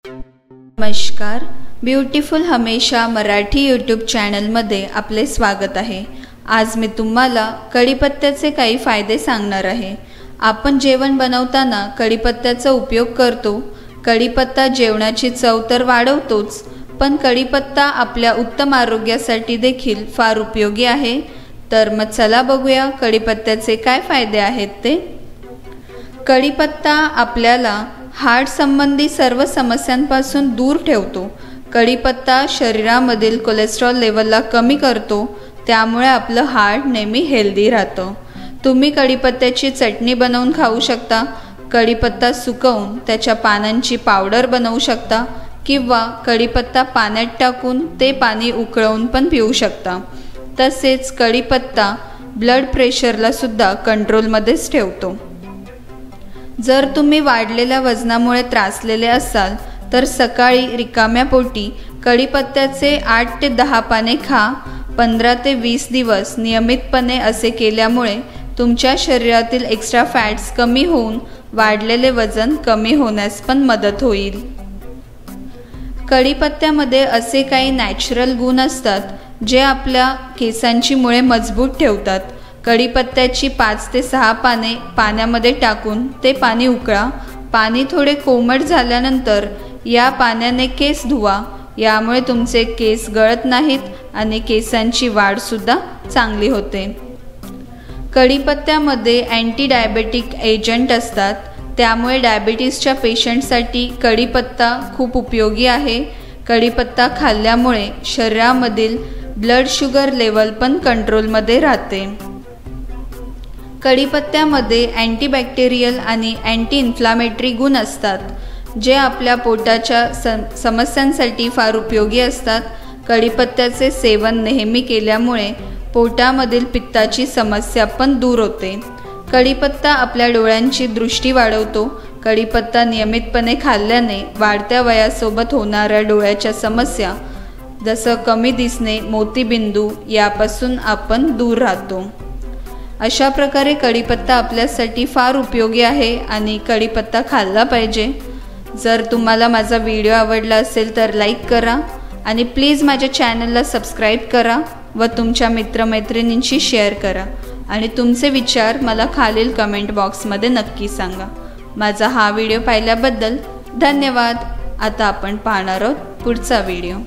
नमस्कार, ब्युटिफुल हमेशा मराठी यूट्यूब चॅनलमध्ये आपले स्वागत आहे। आज मी तुम्हाला कढीपत्त्याचे काही फायदे सांगणार आहे। आपण जेवण बनवताना कढीपत्त्याचा उपयोग करतो। कढीपत्ता जेवणाची चव तर वाढवतोच, पण कढीपत्ता आपल्या उत्तम आरोग्यासाठी देखील फार उपयोगी आहे। तर मग चला बघूया कढीपत्त्याचे काय फायदे आहेत ते। कढीपत्ता आपल्याला हार्ट संबंधी सर्व समस्यांपासून दूर ठेवतो। कढीपत्ता शरीरामधील कोलेस्ट्रॉल लेवलला कमी करतो, त्यामुळे आपलं हार्ट नेहमी हेल्दी राहतं। तुम्ही कढीपत्त्याची चटणी बनवून खाऊ शकता, कढीपत्ता सुकवून त्याच्या पानांची पावडर बनवू शकता किंवा कढीपत्ता पाण्यात टाकून ते पाणी उकळवून पण पिऊ शकता। तसेच कढीपत्ता ब्लड प्रेशरला सुद्धा कंट्रोलमध्येच ठेवतो। जर तुम्ही वाढलेल्या वजनामुळे त्रासलेले असाल तर सकाळी रिकाम्या पोटी कढीपत्त्याचे 8 ते 10 पाने खा। 15 ते 20 दिवस नियमितपणे असे केल्यामुळे तुमच्या शरीरातील एक्स्ट्रा फॅट्स कमी होऊन वाढलेले वजन कमी होण्यास पण मदत होईल। कढीपत्त्यामध्ये असे काही नॅचरल गुण असतात जे आपल्या केसांची मुळे मजबूत ठेवतात। कढीपत्त्याची 5 ते 6 पाने पाण्यामध्ये टाकून ते पाणी उकळा। पाणी थोडे कोमट झाल्यानंतर या पाण्याने केस धुवा, यामुळे तुमचे केस गळत नाहीत आणि केसांची वाढ सुद्धा चांगली होते। कढीपत्त्यामध्ये अँटी डायबेटिक एजंट असतात, त्यामुळे डायबिटीसच्या पेशंटसाठी कढीपत्ता खूप उपयोगी आहे। कढीपत्ता खाल्ल्यामुळे शरीरामधील ब्लड शुगर लेवल पण कंट्रोलमध्ये राहते। कढीपत्त्यामध्ये अँटीबॅक्टेरियल आणि अँटी इन्फ्लामेटरी गुण असतात, जे आपल्या पोटाच्या समस्यांसाठी फार उपयोगी असतात। कढीपत्त्याचे सेवन नेहमी केल्यामुळे पोटामधील पित्ताची समस्या पण दूर होते। कढीपत्ता आपल्या डोळ्यांची दृष्टी वाढवतो। कढीपत्ता नियमितपणे खाल्ल्याने वाढत्या वयासोबत होणाऱ्या डोळ्याच्या समस्या जसं कमी दिसणे, मोतीबिंदू यापासून आपण दूर राहतो। अशा प्रकारे कढीपत्ता आपल्यासाठी फार उपयोगी आहे आणि कढीपत्ता खाल्ला पाहिजे। जर तुम्हाला माझा व्हिडिओ आवडला असेल तर लाईक करा आणि प्लीज माझ्या चॅनलला सबस्क्राईब करा व तुमच्या मित्रमैत्रिणींशी शेअर करा आणि तुमचे विचार मला खालील कमेंट बॉक्समध्ये नक्की सांगा। माझा हा व्हिडिओ पाहिल्याबद्दल धन्यवाद। आता आपण पाहणार आहोत पुढचा व्हिडिओ।